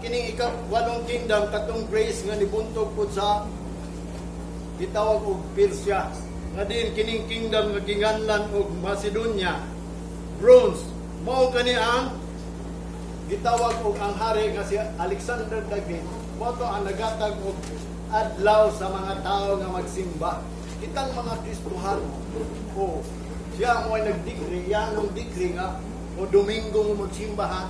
kining ikawalong kingdom katong grace nga nibuntog po sa gitawag og Persia. Nga din kining kingdom nga ginganlan og Macedonia, bronze. Mao kani ang gitawag og ang hari nga si Alexander the Great. Mao to ang nagatag og adlaw sa mga tao nga magsimba. Kitang mga Kristohano, o siya mo ay nagdikri, yanong dikri nga o Domingo mo magsimba ha.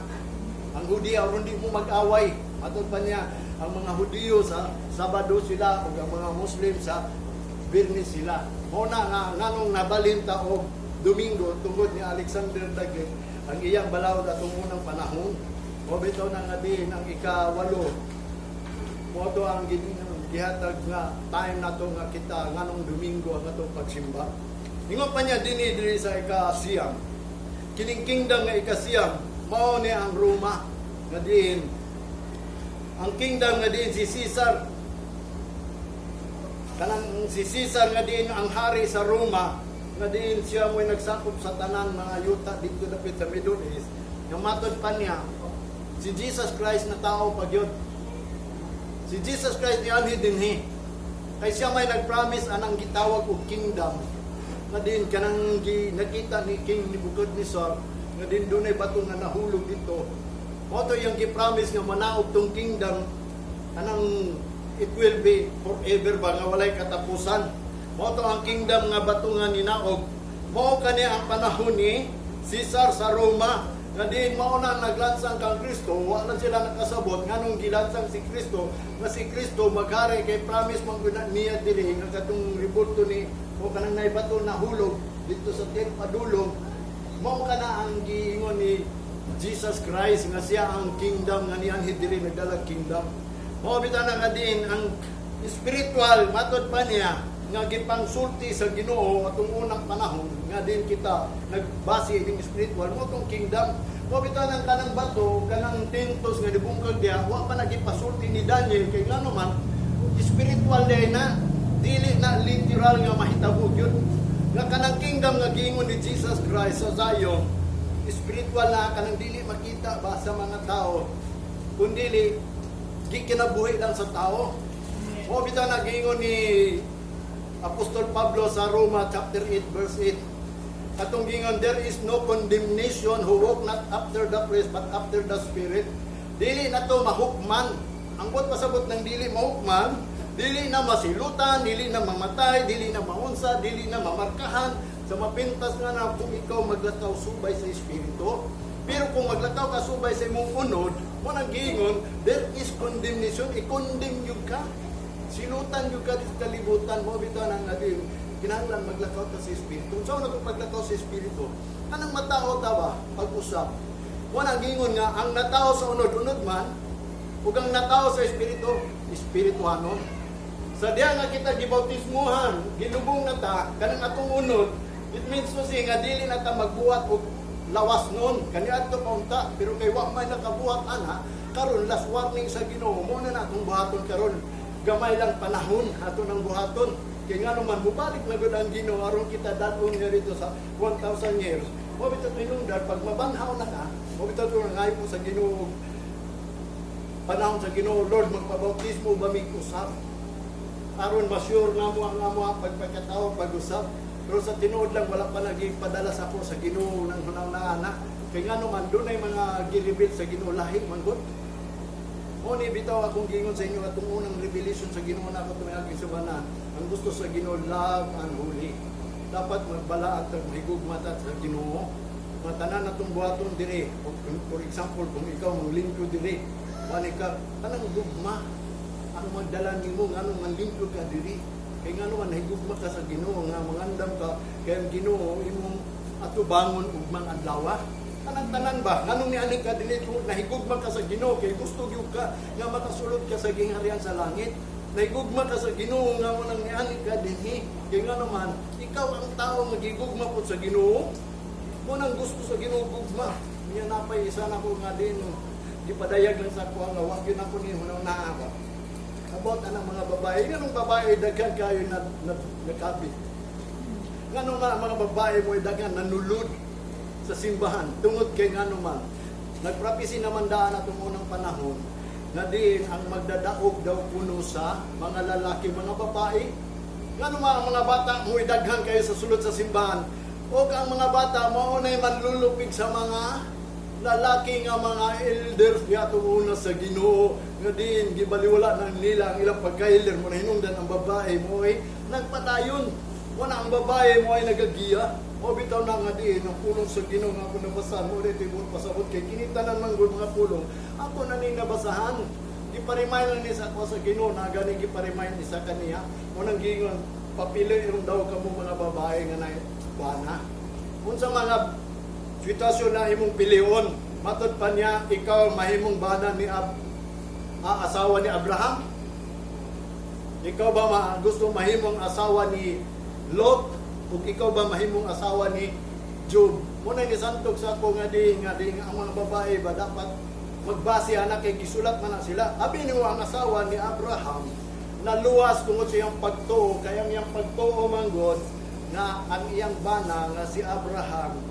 Ang Hudiya, hindi mo mag-away. Matod pa niya, ang mga Hudiyo sa Sabado sila, o ang mga Muslim sa Birnis sila. Muna nga, nganong nabalinta o Domingo, tungkol ni Alexander the Great, ang iyang balawd atong unang panahon. O bitaw na nga din, ang ikawalo. O ito ang gihatag nga time na to nga kita, nganong Domingo ang atong pagsimba. Ingon pa niya diri sa ikasiyam. Kining kingdom nga ikasiyam, mao ni ang Roma nga diin. Ang kingdom nga diin si Caesar. Kanang si Caesar nga diin ang hari sa Roma, nga diin siya mo'y nagsakop sa tanan mga yuta dito dapit sa Middle East. Nga matod pa niya, si Jesus Christ na tao pa gyud. Si Jesus Christ ni anhi dinhi. Kay siya may nag-promise anang gitawag og kingdom. Nga din kanang nakita ni King Nebuchadnezzar nga din dunay bato nga nahulog dito. Mo to yung gi-promise nga manaog tong kingdom anang it will be forever ba nga walay katapusan. Mo to ang kingdom nga bato nga ninaog. Mao kani ang panahon ni Caesar sa Roma. Nga din mauna naglansang kang Kristo, wala sila nakasabot nganong gilansang si Kristo, nga si Kristo maghari kay promise man niya diri nga katong ribulto ni o kanang naibato na hulog dito sa padulong. Mao kana ang giingon ni Jesus Christ nga siya ang kingdom nga niyan diri nagdalag kingdom. Mao bitan nga din ang spiritual matod pa niya nga gipangsulti sa Ginoo atong unang panahon nga din kita nagbase ning spiritual mo tong kingdom. Mo bitan ang kanang bato kanang tintos nga dibungkag dia wa pa nagipasulti ni Daniel kay ngano man spiritual day na dili na literal nga mahitabo gyud nga kanang kingdom nga giingon ni Jesus Christ sa Zion spiritual na kanang dili makita ba sa mga tao kundi gikinabuhi lang sa tao. Mo bitan ang giingon ni Apostol Pablo sa Roma chapter 8 verse 8. Katong gingon, there is no condemnation who walk not after the flesh but after the spirit. Dili na to mahukman. Ang bot pasabot ng dili mahukman, dili na masilutan, dili na mamatay, dili na maunsa, dili na mamarkahan sa mapintas nga na kung ikaw maglakaw subay sa espiritu. Pero kung maglakaw ka subay sa imong unod, mo nang gingon, there is condemnation, i-condemn yun ka. Silutan yung kalibutan mo, bito nang natin, kinahanglan maglakaw ka sa Espiritu. So, na kung maglakaw sa Espiritu, anong matao ta ba? Pag-usap. Wanang gingon nga, ang natao sa unod-unod man, ug ang natao sa Espiritu, Espirituano. Sa diya nga kita gibautismuhan, gilubong na ta, kanang atong unod, it means to say nga, dili na ta magbuhat og lawas nun. Kaniya ito paunta, pero kay wa may nakabuhat ana, karon last warning sa Ginoo, muna na atong buhaton karon. Gamay lang panahon ato ng buhaton. Kaya nga naman, mubalik na gud ang Ginoo aron kita daton nga rito sa 1,000 years. Mo bitaw tinungdan pag mabanhaw na ka, mo bitaw ngayo po sa Ginoo. Panahon sa Ginoo, Lord, magpabautismo ba mig usab? Aron ma-sure na mo ang amo pagpagkatao pag-usab. Pero sa tinuod lang wala pa nagpadala sa ako sa Ginoo nang hunaw na anak. Kaya nga naman dunay mga gilibit sa Ginoo lahi man gud. Oni bitaw akong gingon sa inyo atong unang revelation sa Ginoo na ako tumiagi sa bana. Ang gusto sa Ginoo, love and holy. Dapat magbala at mahigugma ta sa Ginoo. Matanan natong buhaton diri. For example, kung ikaw mong lingkod diri, wani ka tanang gugma. Ang magdala nimo nganong manlingkod ka diri. Kay ngano man higugma ka sa Ginoo nga mangandam ka kay ang Ginoo imong atubangon ug mga adlaw. Tanan-tanan ba? Nganong ni ani ka dili nahigugma ka sa Ginoo kay gusto gyud ka nga makasulod ka sa gingharian sa langit. Nahigugma ka sa Ginoo nga mo nang ni ani ka dinhi. Kay ngano man ikaw ang tao nga gigugma pud sa Ginoo. Mo nang gusto sa Ginoo gugma. Niya napay isa na ko nga din gipadayag lang sa ko nga wa gyud ako ni hunaw naa ba. About anang mga babae, nganong babae daghan kayo na nakabit. Nganong mga babae mo daghan nanulod sa simbahan tungod kay ngano man nagprophecy naman daan atong unang panahon nga diin ang magdadaog daw puno sa mga lalaki, mga babae. Nga naman ang mga bata mo idaghan kayo sa sulod sa simbahan, o ang mga bata maunay manlulupig sa mga lalaki nga mga elders yato una sa Ginoo, nga diin gibaliwala ng nila ang ilang pagka-elder mo na hinungdan ang babae mo ay nagpadayon. Wala ang babae mo ay nagagiya. O bitaw na nga diin ang pulong sa Ginoo nga ako nabasahan mo dito mo pasabot kay kinitanan man gud mga pulong. Ako na ning nabasahan. Gipa-remind lang ni sa ako sa Ginoo na gani gipa-remind ni sa kaniya. Unang gingon papili yung daw kamo mga babae nga na bana. Unsa mga sitwasyon na imong pilion, matod pa niya ikaw mahimong bana ni asawa ni Abraham? Ikaw ba gusto mahimong asawa ni Lot? Kung ikaw ba mahimong asawa ni Job? Muna ni santog sa ako nga di ang mga babae ba dapat magbase anak kay gisulat man na sila. Abi niyo ang asawa ni Abraham naluwas tungod sa iyang pagtuo, kaya ang iyang pagtuo manggod na ang iyang bana nga si Abraham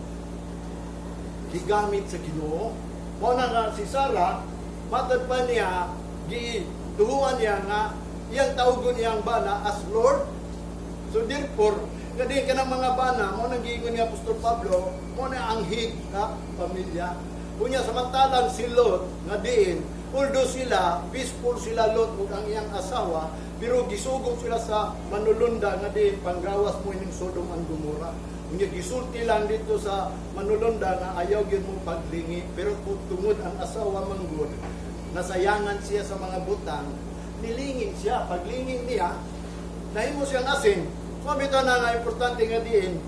gigamit sa Ginoo. Muna nga si Sarah matod pa niya gituhuan niya nga iyang tawgon iyang bana as Lord. So therefore kadi ka ng mga bana, mo nang giingon ni Apostol Pablo, mo na ang hig na pamilya. Kunya samantalang si Lot, nga diin, although sila, peaceful sila Lot ug ang iyang asawa, pero gisugong sila sa manulunda nga diin, panggawas mo ining Sodom and Gomorrah. Kunya gisulti lang dito sa manulunda nga ayaw gyud mo paglingi, pero tungod ang asawa manggod, nasayangan siya sa mga butang, nilingin siya, paglingin niya, nahimo siyang asin. So, ito na nga importante nga diin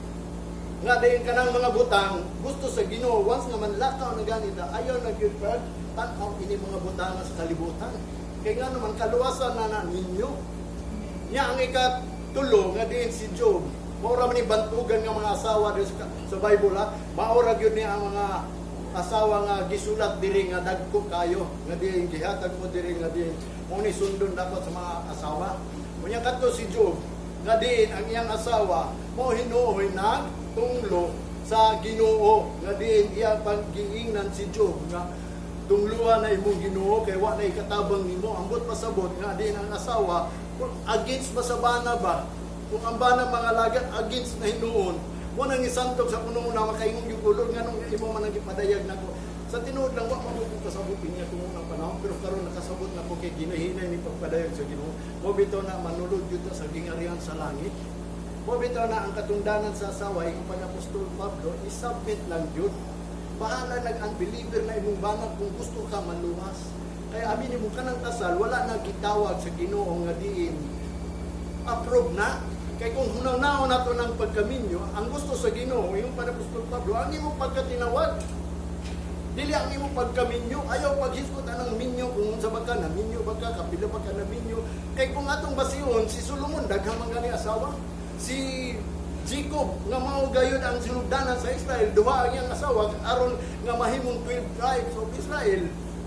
ka ng mga butang, gusto sa Ginoo, once nga manlakaw na ganita, ayaw na gyud pag tanaw ini mga butang sa kalibutan. Kaya nga naman, kaluwasan na ninyo. Nya ang ikatulo nga diin si Job, maura man bantugan nga mga asawa sa Bible, ha? Maura gyud niya ang mga asawa nga gisulat diri nga dagko kayo, nga diin gihatag mo diri nga diin mo ni sundon dapat sa mga asawa. Kunya kadto si Job, nga diin ang iyang asawa mo hinuoy nagtunglo sa Ginoo, nga diin iya paggiingnan si Job nga tungluan na imong Ginoo kay wa na ikatabang nimo ambot pasabot nga diin ang asawa kung against masabana ba kung ang bana mga lagat against na hinuon mo nang isantog sa kuno na makaingon yung kulor nga nung imo man nagipadayag nako sa tinuod lang wa mo ko kasabot niya kung unang panahon pero karon nakasabot na ko kay ginahinay ni pagpadayag sa Ginoo. Mo bitaw na manulod jud sa gingarihan sa langit. Mo bitaw na ang katungdanan sa asawa ing Apostol Pablo isubmit lang jud. Bahala nag-unbeliever na imong banag kung gusto ka maluwas. Kaya amin mo kanang kasal wala na gitawag sa Ginoo nga diin approve na. Kay kung hunaw-naw nato ng pagkaminyo, ang gusto sa Ginoo yung Apostol Pablo ang imong pagkatinawag. Dili ang imo pagkaminyo, ayaw paghiskot anang minyo kung sa baka na minyo baka kapila baka na minyo. Kay kung atong basiyon si Solomon daghang man gani asawa, si Jacob nga mao gayud ang sinugdanan sa Israel, duha ang iyang asawa aron nga mahimong 12 tribes of Israel.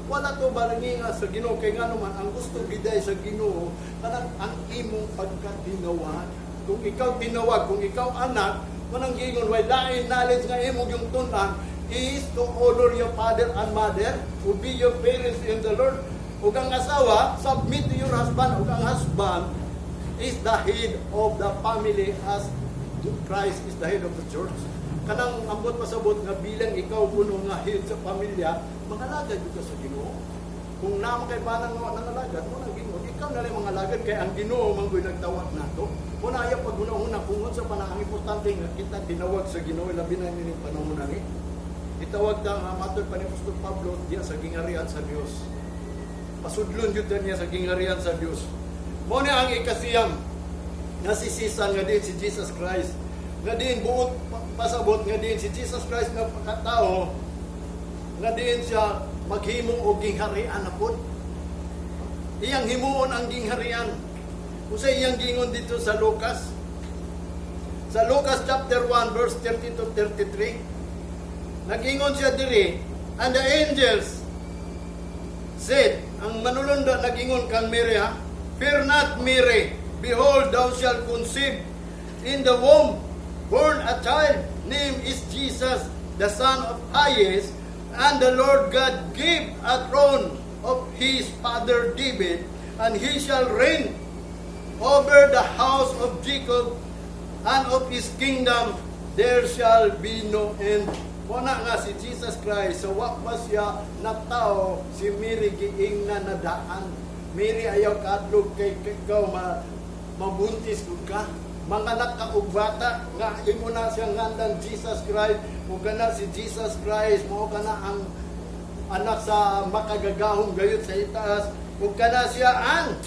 Wala to balangi nga sa Ginoo kay ngano man ang gusto giday sa Ginoo kanang ang imong pagkatinawag. Kung ikaw tinawag, kung ikaw anak, manang gingon way lain knowledge nga imo yung tunan is to honor your father and mother, obey your parents in the Lord. Ug ang asawa, submit to your husband. Ug ang husband is the head of the family as Christ is the head of the church. Kanang ambot pasabot nga bilang ikaw puno nga head sa pamilya, mangalagad ka sa Ginoo. Kung naman kay banang nga nangalagad, mo nang Ginoo, ikaw na rin mangalagad kay ang Ginoo manggoy nagtawag nato. Muna ayaw pag una-una kung sa panahon importante nga kita tinawag sa Ginoo labi na ni panahon na ni. Itawag ta nga matod pa ni Apostol Pablo diya sa gingarihan sa Dios. Pasudlon jud niya sa gingarihan sa Dios. Mao ni ang ikasiyam nga sisisan nga din si Jesus Christ. Nga din buot pasabot nga din si Jesus Christ nga pagkatao nga din siya maghimo og gingharian na pud. Iyang himuon ang gingharian. Usay iyang gingon dito sa Lucas. Sa Lucas chapter 1 verse 30 to 33. Nag-ingon siya diri, and the angels said, ang manulunda nag-ingon kang Mary ha, fear not Mary, behold thou shalt conceive in the womb, born a child, name is Jesus, the Son of Highest, and the Lord God gave a throne of his father David, and he shall reign over the house of Jacob, and of his kingdom there shall be no end. Muna nga si Jesus Christ, sa wakba siya na tao, si Mary giing na nadaan. Mary ayaw kadlog kay ikaw mabuntis kung ka. Manganak ka og bata, nga imo na siya ngandan Jesus Christ, o kana si Jesus Christ, mo kana ang anak sa makagagahong gayud sa itaas, o kana siya ang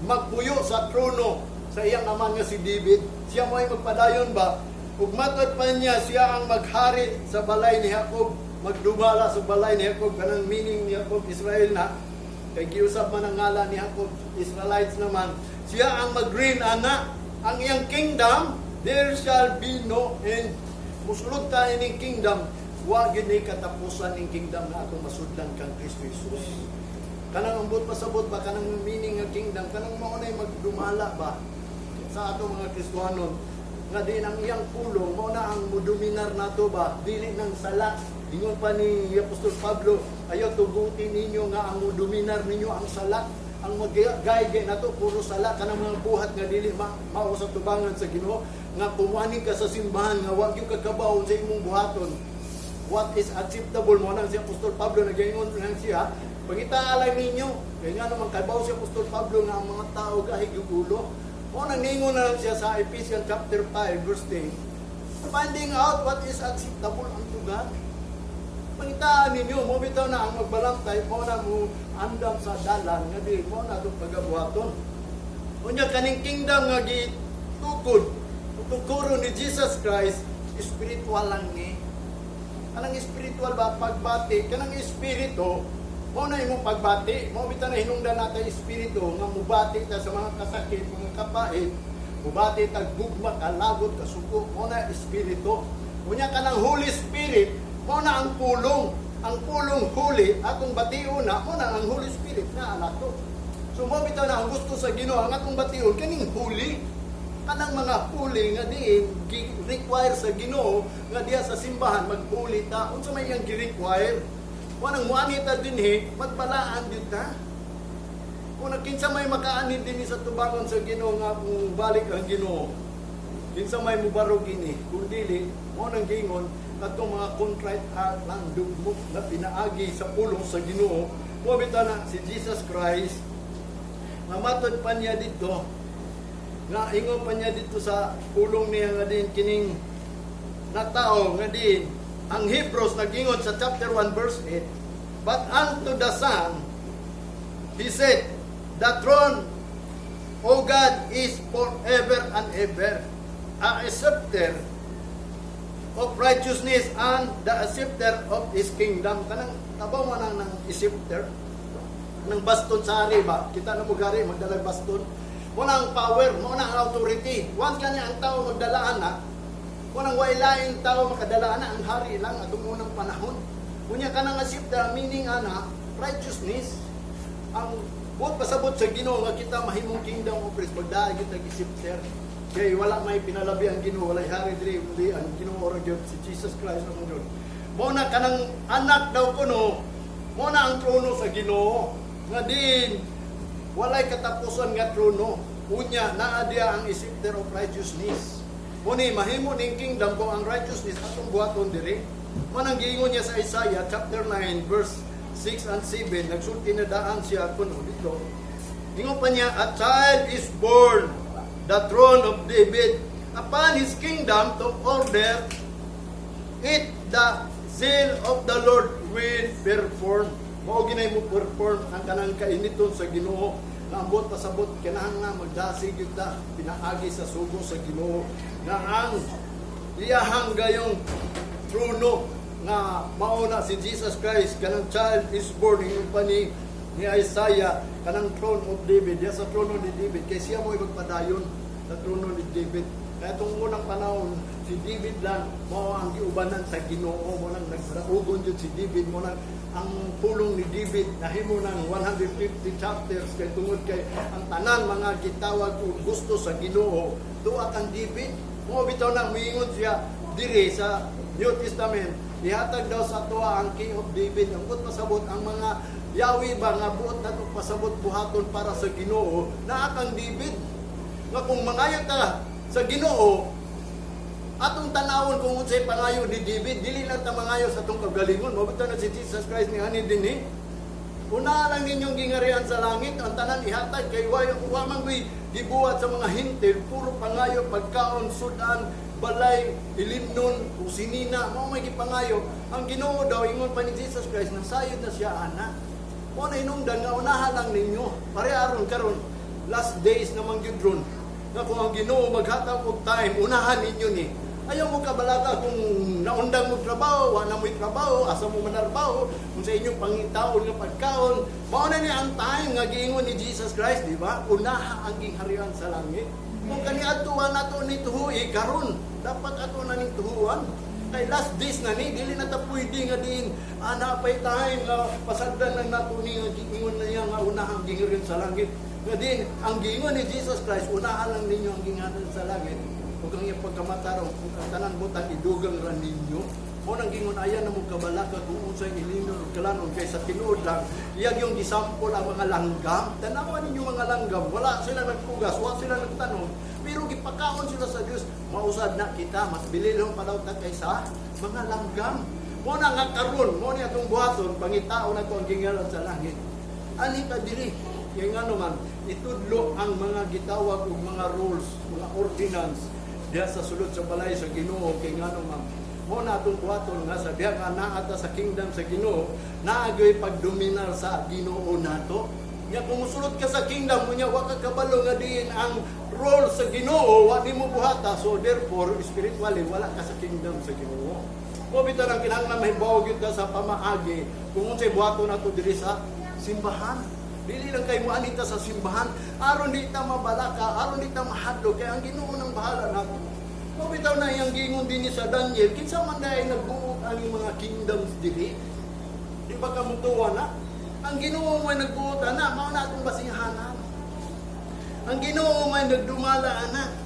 magpuyo sa trono sa iyang ama nga si David. Siya mo ay magpadayon ba? Ug matod pa niya, siya ang maghari sa balay ni Jacob, magdumala sa balay ni Jacob, kanang meaning ni Jacob, Israel na, kay giusap man ang ngalan ni Jacob, Israelites naman. Siya ang mag-reign, ana, ang iyang kingdom, there shall be no end. Musulod tayo ng kingdom, wa gid ni katapusan ng kingdom na atong masudlan kang Kristo Jesus. Kanang ambot pasabot ba, kanang meaning ng kingdom, kanang maunay magdumala ba sa atong mga Kristohanon, nga din ang iyang pulong, mauna ang mudominar nato ba, dili ng sala. Ingon pa ni Apostol Pablo, ayaw tugutin ninyo nga ang mudominar ninyo ang sala. Ang magayagay nato puro sala, kanang mga buhat nga dili mao sa tubangan sa Ginoo, nga pumuaning ka sa simbahan nga wa gyud kakabaw sa imong buhaton. What is acceptable mo nang si Apostol Pablo nagaingon nang siya, pangitaalay ninyo, kaya nga naman kabaw si Apostol Pablo nga ang mga tao gahig ulo. O nangingon na lang siya sa Ephesians chapter 5 verse 10, finding out what is acceptable unto God. Pangitaan ninyo, mo bitaw na ang magbalangtay, mo na mo andam sa dalan, nga di mo na itong pagabuhaton. Unya kaning kingdom nga gitukod, tukuro ni Jesus Christ, spiritual lang ni. Kanang spiritual ba, pagbati, kanang espiritu, mo na imong pagbati, mo bitaw na hinungdan natin espiritu, nga mubati ta sa mga kasakit, mga kapait, mubati ta gugma, kalagot, kasuko, mo na espiritu. Unya kanang Holy Spirit, mo na ang pulong huli, atong batiun na, mo na ang Holy Spirit na anak to. So mo bitaw na ang gusto sa Ginoo, ang atong batiun, kaning huli, kanang mga huli nga diin, require sa Ginoo, nga diya sa simbahan, maghuli ta, unsa may iyang gi-require, wanang muanita dinhi, magbalaan din ta. Kung kinsa may makaanin din sa tubangon sa Ginoo nga kung balik ang Ginoo, kinsa may mubarog ini, kung dili, mo nang gingon, katong mga contrite heart lang dugmok na pinaagi sa pulong sa Ginoo, mo bitaw na si Jesus Christ, mamatod pa niya dito, nga ingon pa niya dito sa pulong niya nga din kining na tao nga din ang Hebrews nagingon sa chapter 1 verse 8, but unto the Son he said, the throne O God is forever and ever, a scepter of righteousness and the scepter of his kingdom. Kanang tabaw man ng scepter ng baston sa hari ba, kita na mo gari magdalag baston, muna ang power, muna ang authority. Once kanya ang tao magdalaan na, muna ang wailaing tao makadalaan na, ang hari lang atong unang panahon. Kunya ka nang scepter, meaning ana, righteousness. Ang buot pasabot sa Ginoo nga kita mahimong kingdom of praise, magdaag kita scepter. Kaya wala may pinalabi ang Ginoo, wala hari diri, kundi ang Ginoo ora gyud si Jesus Christ ang Lord. Muna kanang anak daw kuno, muna ang trono sa Ginoo. Nga din, walay katapusan nga trono. Unya, naa diya ang scepter of righteousness. Muni, mahimo ning kingdom ko ang righteousness atong buhaton diri. Manang giingon niya sa Isaiah chapter 9 verse 6 and 7, nagsulti na daan siya kuno dito. Ingon pa niya, a child is born, the throne of David, upon his kingdom to order it, the zeal of the Lord will perform. Mao ginay mo perform ang kanang kainiton sa Ginoo. Nga ambot pasabot kinahanglan nga magdasig gyud ta pinaagi sa sugo sa Ginoo nga ang iyahang gayong trono nga mauna si Jesus Christ, kanang child is born yung pa ni Isaiah, kanang throne of David, ya sa trono ni David, kay siya mo magpadayon sa trono ni David. Kaya itong unang panahon, si David lang, mo ang giubanan sa Ginoo, mo nang nagraugon yun si David, mo nang ang pulong ni David, nahimo ng 150 chapters, kay tungod kay ang tanan mga gitawag o gusto sa Ginoo, tuwa kang David, mo bitaw na miingon siya, diri sa New Testament, ihatag daw sa tuwa ang King of David, ang pasabot ang mga Yawi ba nga buot na itong pasabot buhaton para sa Ginoo na akang David? Nga kung mangayo ta sa Ginoo, atong tanawon kung unsay pangayo ni David, dili lang ta mangayo sa atong kagalingon. Mabita na si Jesus Christ ni ani dinhi. Una lang ninyong gingarihan sa langit, ang tanan ihatag kay wa man gibuhat sa mga hintil, puro pangayo, pagkaon, sudan, balay, ilimnon, usinina, mao may gipangayo. Ang Ginoo daw ingon pa ni Jesus Christ nang sayod na siya ana. Mo na inungdan nga unahan lang ninyo. Pare aron karon last days namang gyud ron. Nga kung ang Ginoo maghatag og time, unahan ninyo ni. Ayaw mo kabalaka kung naundang mo trabaho, wala mo trabaho, asa mo manarbaho, kung sa inyong pangitaon nga pagkaon. Mao na ni ang time nga giingon ni Jesus Christ, di ba? Unaha ang gingharian sa langit. Kung kaniadtuan nato ni tuhuy karon, dapat ato na ning tuhuan. Kay last days na ni, dili na ta pwede nga din napay time nga pasagdan lang nato ni nga giingon na niya nga unahang gingharian sa langit. Nga din, ang giingon ni Jesus Christ, unahan lang ninyo ang gingharian sa langit. Kung ang iyong pagkamatarong, kung ang tanan butang idugang ran ninyo, o nang gingon ayan na mong kabalaka kung unsay ilinon o kalanon kaysa tinuod lang, iyag yung gisampol ang mga langgam. Tanawan ninyo mga langgam, wala sila nagpugas, wala sila nagtanong, pero gipakaon sila sa Diyos. Mausad na kita, mas bililong palaw ta kaysa mga langgam. Mo na nga karon, mo ni atong buhaton, pangitao na ito ang gingalan sa langit. Ani ka diri, kaya nga naman, itudlo ang mga gitawag o mga rules, mga ordinance, diya sa sulod sa balay sa Ginoo kay ngano ma'am mo na atong buhaton nga sa diya nga naata sa kingdom sa Ginoo naagay pagdominar sa Ginoo nato nya kung musulod ka sa kingdom mo nya wa ka kabalo nga diin ang role sa Ginoo wa nimo buhata, so therefore spiritually wala ka sa kingdom sa Ginoo. Mo bitaw ang kinahanglan mahibaw gyud ka sa pamaagi kung unsay buhaton nato diri sa simbahan. Dili lang kay mo anita sa simbahan, aron di ta mabalaka, aron di ta mahadlok kay ang Ginoo nang bahala nato. Mo bitaw na yang gingon dinhi sa Daniel, kinsa man dai nagbuot ang mga kingdoms diri? Di ba ka mutuwa na? Ang Ginoo may nagbuot na, mao na atong basihanan. Ang Ginoo may nagdumala ana.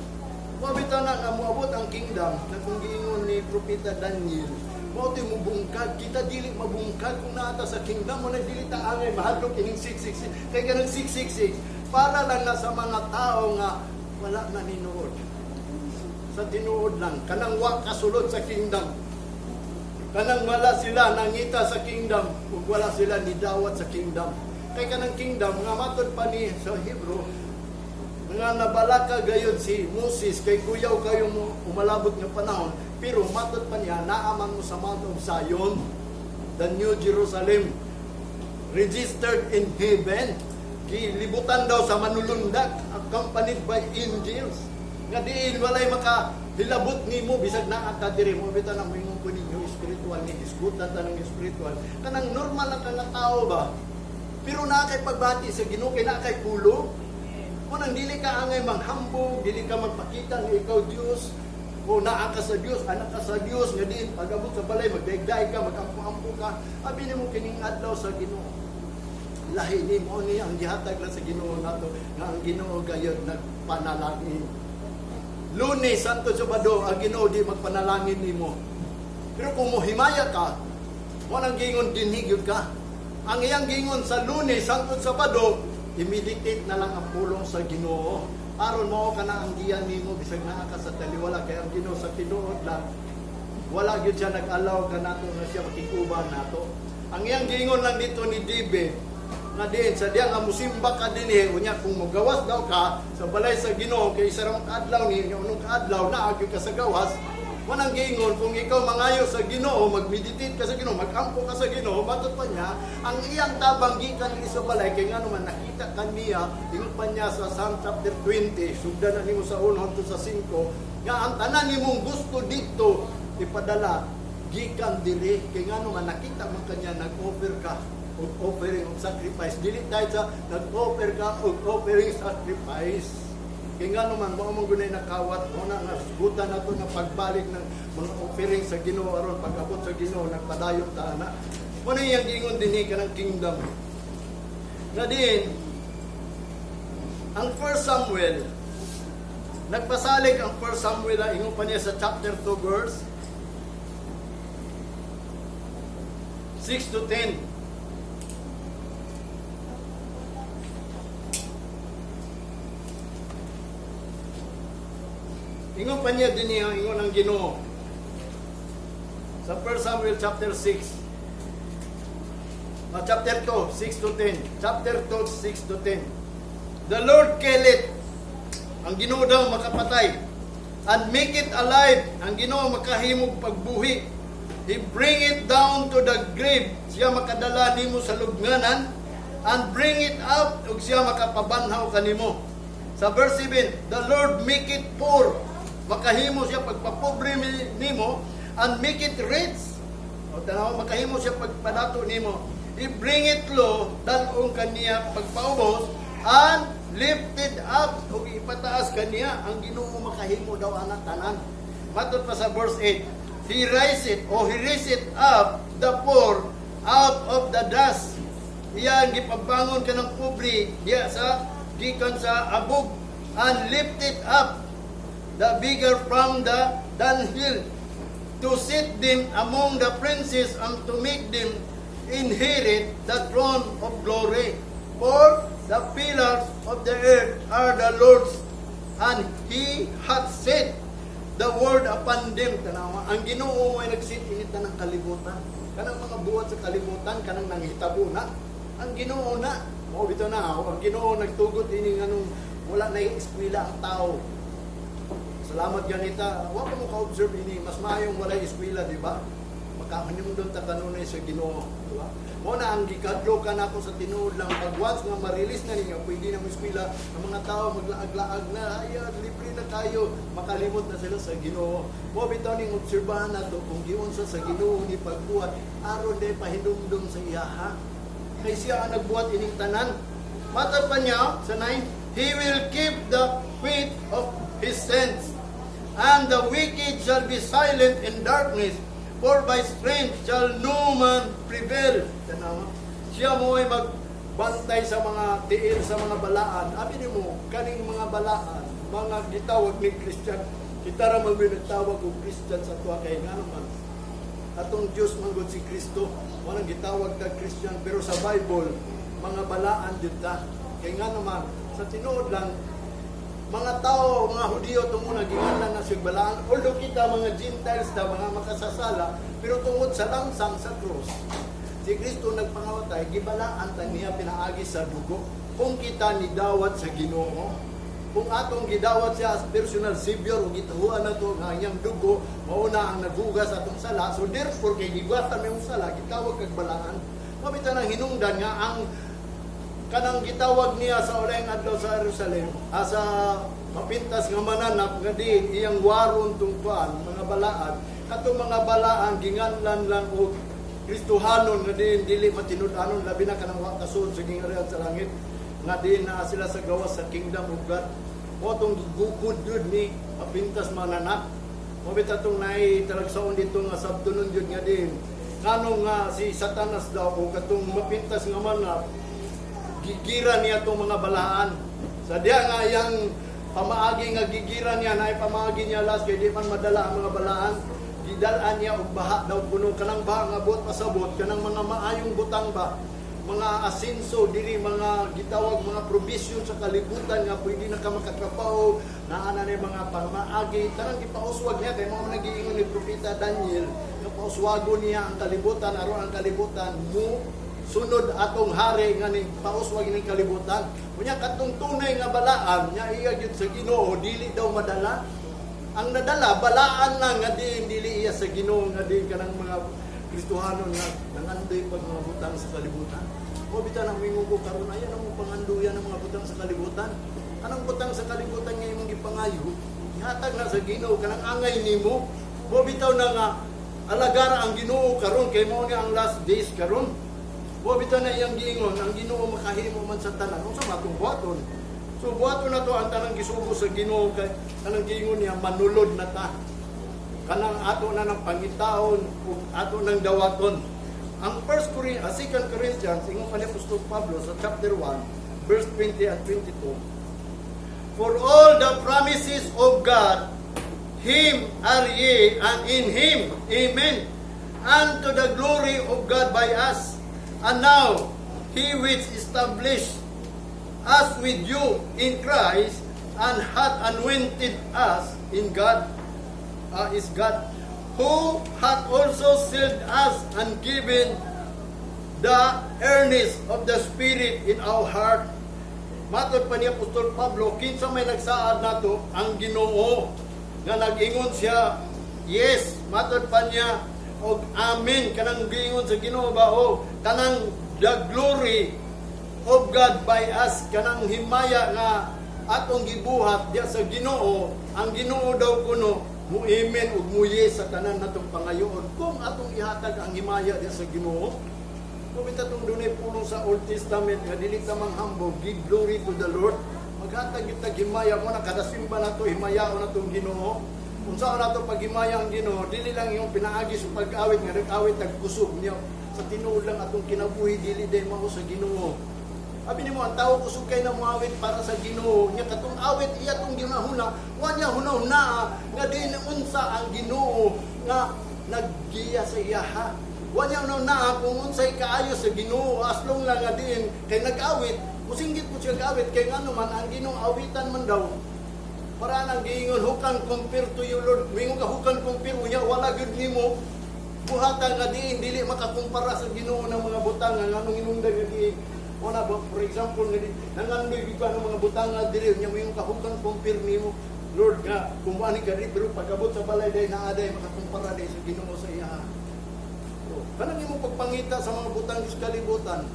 Mo bitaw na nga moabot ang kingdom na kung giingon ni propeta Daniel. Mo ti mo bungkag, kita dili mabungkag kung naata sa kingdom mo na dili ta angay mahadlok kining 666. Kay kanang 666 para lang na sa mga tao nga wala na ninuod. Sa tinuod lang kanang wa kasulod sa kingdom. Kanang wala sila nangita sa kingdom ug wala sila nidawat sa kingdom. Kay kanang kingdom nga matod pa ni sa Hebrew nga nabalaka gayud si Moses kay kuyaw kayo mo umalabot nga panahon. Pero matod pa niya, naaman mo sa Mount of Zion, the New Jerusalem, registered in heaven, gilibutan daw sa manulundag, accompanied by angels. Nga diin, walay makahilabot ni mo, bisag na akadiri mo, bita na mo yung po ninyo, spiritual ni, iskutan ta ng spiritual. Kanang normal na ka tao ba? Pero na kay pagbati sa Ginoo, kay na kay pulo. Kung nang dili ka angay manghambog, dili ka magpakita nga ikaw Diyos, o naa ka sa Diyos, anak ka sa Diyos, nga din, pag-abot sa balay, magdaigday ka, mag-ampo-ampo ka, abi ni mo kining adlaw sa Ginoo. Lahi ni mo niya, ang gihatag lang sa Ginoo nato, nga ang Ginoo gayod nagpanalangin. Lunes, Santo Sabado, ang Ginoo di magpanalangin ni mo. Pero kung mohimaya ka, mo nang gingon dinhigyod ka. Ang iyang gingon sa Lunes, Santo Sabado, i-meditate na lang ang pulong sa Ginoo. Aron mo ka na ang giyan nimo bisag naa ka sa taliwala kay ang Ginoo sa tinuod lang wala gyud siya nag-allow ka nato nga siya makikuban nato. Ang iyang giingon lang dito ni David nga diin sa diya nga musimba ka dinhi unya kung mogawas daw ka sa balay sa Ginoo kay isa ra adlaw ni unong adlaw na agi ka sa gawas. Manang giingon kung ikaw mangayo sa Ginoo, mag-meditate ka sa Ginoo, mag-ampo ka sa Ginoo, matod pa niya ang iyang tabang gikan ni sa balay kay ngano man nakita kaniya ingon pa niya sa Psalm chapter 20, sugdan na nimo sa 1 hangtod sa 5 nga ang tanan nimong gusto dito ipadala gikan diri kay ngano man nakita man kanya nag-offer ka og offering of sacrifice dili tayo sa nag-offer ka og offering sacrifice. Kaya nga naman, mga mong gunay nakawat, muna nga sugutan na ito ng pagbalik ng mga offering sa Ginoo aron pag-abot sa Ginoo, nagpadayon ta na. Muna yung gingon din ka ng kingdom. Na din, ang 1 Samuel, nagpasalig ang 1 Samuel, ingon pa niya sa chapter 2 verse 6 to 10. Ingon pa niya din niya, ingon ang Ginoo. Sa 1 Samuel chapter 6, chapter 2, 6 to 10. Chapter 2, 6 to 10. The Lord kill it. Ang Ginoo daw makapatay. And make it alive. Ang Ginoo makahimog pagbuhi. He bring it down to the grave. Siya makadala nimo sa lubnganan. And bring it out. Ug siya makapabanhaw kanimo. Sa verse 7, the Lord make it poor. Makahimo siya pagpapobre nimo. And make it rich. O tanaw, makahimo siya pagpadato nimo. I bring it low, dalong kaniya pagpaubos, and lifted up, o ipataas kaniya, ang Ginoo makahimo daw anak tanan. Matod pa sa verse 8, He raised it up, the poor, out of the dust. Iyan, gipabangon ka ng pobre, diya sa, gikan sa abog, and lifted up, the bigger from the dunghill, to sit them among the princes, and to make them inherit the throne of glory. For the pillars of the earth are the Lord's, and He hath set the word upon them. Tanawa, ang Ginoo ay nagsit inita ng kalibutan. Kanang mga buhat sa kalibutan, kanang nanghitabo na. Ang Ginoo na. O bito na, ang Ginoo nagtugot ini nganong wala na eskwela ang tao. Salamat ganita. Wa pa mo ka-observe ini, mas maayong wala eskwela, di ba? Makahanyong doon ta kanunay sa Ginoo, di ba? Mo na ang gikadlo ka nako sa tinuod lang pag once nga ma-release na ninyo, pwede na mo eskwela, ang mga tao maglaag-laag na, ay libre na kayo, makalimot na sila sa Ginoo. Mo bitaw ning obserbahan nato kung giunsa sa Ginoo ni pagbuhat, aron day pahindumdum sa iyaha. Kay siya ang nagbuhat ining tanan. Matod pa niya sa 9, He will keep the feet of His saints, and the wicked shall be silent in darkness. For by strength shall no man prevail. Siya mo ay magbantay sa mga tiil, sa mga balaan. Abi mo, kaning mga balaan, mga gitawag ni Christian, kita ra man binatawag og Christian sa tuwa kay nga naman. Atong Diyos manggod si Kristo, walang gitawag kag Christian, pero sa Bible, mga balaan din ta. Kay nga naman, sa tinuod lang, mga tao, mga Hudiyo, tungkol nagingalan na siyang balaan. Although kita mga Gentiles na mga makasasala, pero tungod sa langsang sa krus, si Kristo nagpangawatay, gibalaan ta niya pinaagi sa dugo. Kung kita nidawat sa Ginoo, kung atong gidawat siya as personal savior, o gitahuan na ito nga iyang dugo, mauna ang naghugas atong sala. So therefore, kay gigwatan may sala, gitawag kag balaan. Mabita ng hinungdan nga ang kanang gitawag niya sa ulayng adlaw sa Jerusalem, sa mapintas nga mananap nga din iyang waron tungkuan mga balaan. Katong mga balaan ginganlan lang og Kristohanon nga din dili matinud-anon labi na kanang wa kasud sa gingharian sa langit nga din naa sila sa gawas sa kingdom of God. O tong gugud jud ni mapintas mananap. Mo bitatong nay talagsaon dito nga sabtunon jud nga din. Nganong nga si Satanas daw o katong mapintas nga mananap gigira niya itong mga balaan. Sa diya nga yung pamaagi nga gigira niya, na pamaagi niya last, kaya di man madala ang mga balaan. Gidalaan niya og baha daw puno, kanang baha nga buot pasabot, kanang mga maayong butang ba, mga asinso, diri mga gitawag, mga provision sa kalibutan nga pwede na ka makatrabaho, naana na mga pamaagi, tanang ipauswag niya, kaya mga nagiingon ni Propeta Daniel, nga pauswago niya ang kalibutan, aron ang kalibutan mo, sunod atong hari nga ni pauswag ning kalibutan. Unya katong tunay nga balaan nya iya gyud sa Ginoo dili daw madala. Ang nadala balaan lang nga dili iya sa Ginoo nga di kanang mga Kristohanon nga nangandoy pag mga butang sa kalibutan. O bitan ang mingugo karon ayan ang panganduyan ng mga butang sa kalibutan. Anong butang sa kalibutan nga imong gipangayo? Ihatag na sa Ginoo kanang angay nimo. O bitaw na nga alagara ang Ginoo karon kay mao ni ang last days karon. Wa bitaw na iyang giingon ang Ginoo makahimo man sa tanan unsa matong buhaton. So buhaton na to ang tanang gisugo sa Ginoo kay kanang giingon niya manulod na ta. Kanang ato na ng pangitaon ug ato nang dawaton. Ang 2 Corinthians ingon pa ni Apostol Pablo sa chapter 1 verse 20 and 22. For all the promises of God, Him are ye, and in Him, Amen, and to the glory of God by us. And now, He which established us with you in Christ, and hath anointed us in God, is God, who hath also sealed us and given the earnest of the Spirit in our heart. Matod pa ni Apostol Pablo, kinsa may nagsaad nato ang Ginoo nga nag-ingon siya, yes, matod pa niya, og amen, kanang gingon sa Ginoo ba, o kanang the glory of God by us, kanang himaya nga atong gibuhat diya sa Ginoo, ang Ginoo daw kuno mo amen ug mo yes sa tanan natong pangayoon kung atong ihatag ang himaya diya sa Ginoo. Kung itatong dunay pulong sa Old Testament nga dili ta manghambog, give glory to the Lord, maghatag kita himaya mo na kada simba nato himayaon natong Ginoo. Unsa nato pag himaya ang Ginoo, dili lang yung pinaagi sa pag-awit nga nag-awit nagkusog niya sa tinuod lang atong kinabuhi, dili day mao sa Ginoo. Abi nimo ang tao kusog kay na muawit para sa Ginoo, nya katong awit iya tong ginahuna, wa niya hunahuna nga din unsa ang Ginoo nga naggiya sa iya ha. Wa niya hunahuna kung unsay kaayo sa Ginoo, aslong lang nga din kay nag-awit, musinggit mo siya gawit kay ngano man ang Ginoo awitan man daw. Para nang giingon, who can compare to you, Lord? Mingon ka, who can compare? Unya, wala gud nimo. Buhatan nga diin, dili makakumpara sa Ginoo ng mga butang nga nganong inungdan nga diin. Una, for example, nangandoy bigwa ng mga butang nga dili, unya mingon ka, who can compare nimo? Lord, nga, kumuha ni ka rin, pero pagkabot sa balay day na aday, makakumpara day sa Ginoo sa iya. So, kanang imo pagpangita sa mga butang sa kalibutan,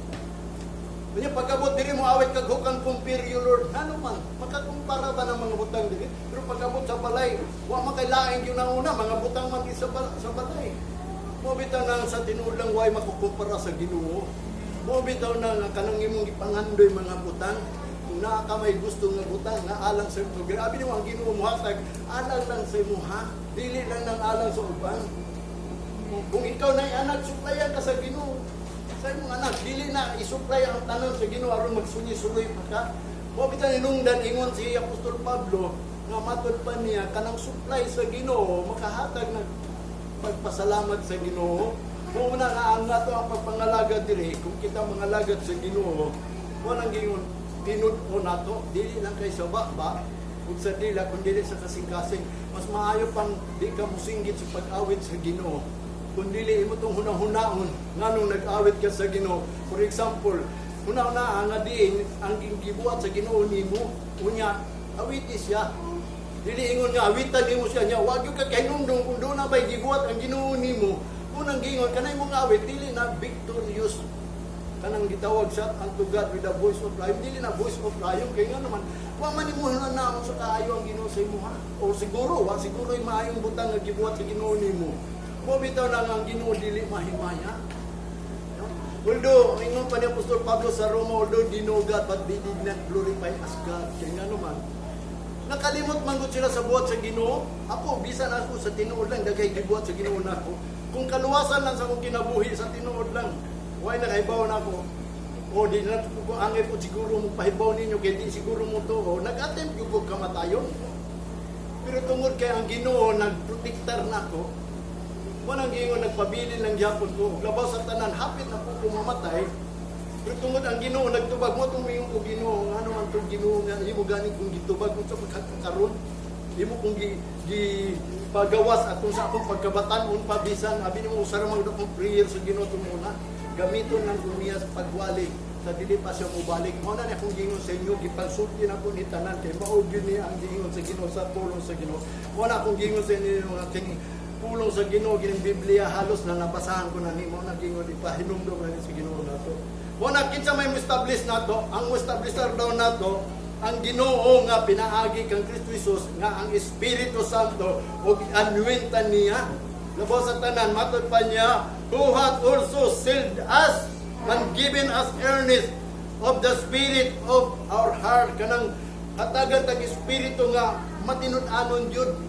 kanya pagkabot diri mo awit kag hukan compare you Lord. Ano man, makakumpara ba ng mga butang diri? Pero pagkabot sa balay, wa makailaing gyud nang una mga butang man sa balay. Mo bitaw nang sa tinuod lang way makukumpara sa Ginoo. Mo bitaw na nga kanang imong gipangandoy mga butang. Kung naa ka may gusto nga butang nga alang sa imong grabe nimo ang Ginoo mo hatag alang lang sa imo ha. Dili lang nang alang sa uban. Kung ikaw nay anak suplayan ka sa Ginoo, sa imong anak, dili na isupply ang tanan sa Ginoo aron magsunyi-suloy pa ka. Mo bitan inungdan ingon si Apostol Pablo nga matod pa niya kanang supply sa Ginoo makahatag ng pagpasalamat sa Ginoo. Mo una nga ang nato ang pagpangalagad diri kung kita mangalagad sa Ginoo, mo nang gingon tinud-o nato dili lang kay sa ba ug sa dila kun dili sa kasing-kasing. Mas maayo pang di ka musinggit sa pag-awit sa Ginoo. Kung dili imo tong hunahunahon nganong nag-awit ka sa Ginoo. For example, hunahuna nga diin ang gibuhat sa Ginoo nimo, unya awiti siya. Dili ingon nga awitan nimo siya nya, wa gyud ka kahinungdong kung do na bay gibuhat ang Ginoo nimo. Unang gingon kanay mong awit dili na victorious. Kanang gitawag sa unto God with the voice of life, dili na voice of life kay nga naman wa man nimo hunahuna sa kaayo ang Ginoo sa imo ha. O siguro ay maayong butang nga gibuhat sa Ginoo nimo. Mo bitaw na ang Ginoo dili mahimaya. Although, ingon pa ni Apostol Pablo sa Roma, although they know God, but they did not glorify as God. Kaya nga naman, nakalimot man gud sila sa buhat sa Ginoo. Ako, bisan ako sa tinuod lang, dagay gibuhat sa Ginoo na ako. Kung kaluwasan lang sa akong kinabuhi sa tinuod lang, why nakahibaw na ako? O di na ko angay po siguro mo pahibaw ninyo, kaya di siguro mo to. Nag-attempt yung kamatayon. Pero tungod kay ang Ginoo, nagprotektar na ako, manang gingon nagpabilin ng gyapon ko labaw sa tanan hapit na po kumamatay. Pero tungod ang Ginoo nagtubag mo tumingin ko Ginoo ano man tong Ginoo nga imo gani kung gitubag mo sa pagkakaron imo kung gi pagawas atong sa akong pagkabatan-on pa bisan abi nimo usara man akong prayer sa Ginoo tumuna gamiton ng umiya sa pagwali sa dili pa siya mobalik mo na akong gingon sa inyo gipagsulti na ko ni tanan kay mao gyud ni ang gingon sa Ginoo sa tulong sa Ginoo wala akong gingon sa inyo nga kini pulong sa Ginoo gining Biblia halos na nabasahan ko na nimo nagingon ipahinumdom na ni sa Ginoo nato. Wala kinsa may establish nato, ang establisher daw nato ang Ginoo nga pinaagi kang Kristo Jesus nga ang Espiritu Santo og anointan niya. Labaw sa tanan matod pa niya, who hath also sealed us and given us earnest of the Spirit of our heart. Kanang hatagan tag Espiritu nga matinud-anon jud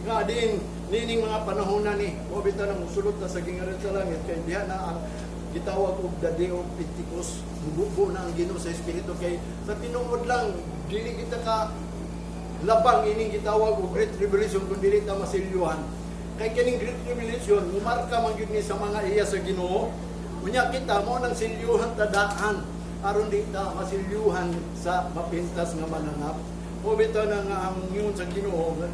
nga din nining mga panahon na ni o bitaw nang sulod na sa gingaran sa langit kay diha na ang gitawag og the day of Pentecost bubo na ang Ginoo sa Espiritu kay sa tinuod lang dili kita ka labang ining gitawag og Great Revelation kun dili ta masilyuhan kay kining Great Revelation mumarka man gyud ni sa mga iya sa Ginoo unya kita mo nang silyuhan ta daan aron di ta masilyuhan sa mapintas nga mananap O bitaw na nga ang yun sa Ginoo nga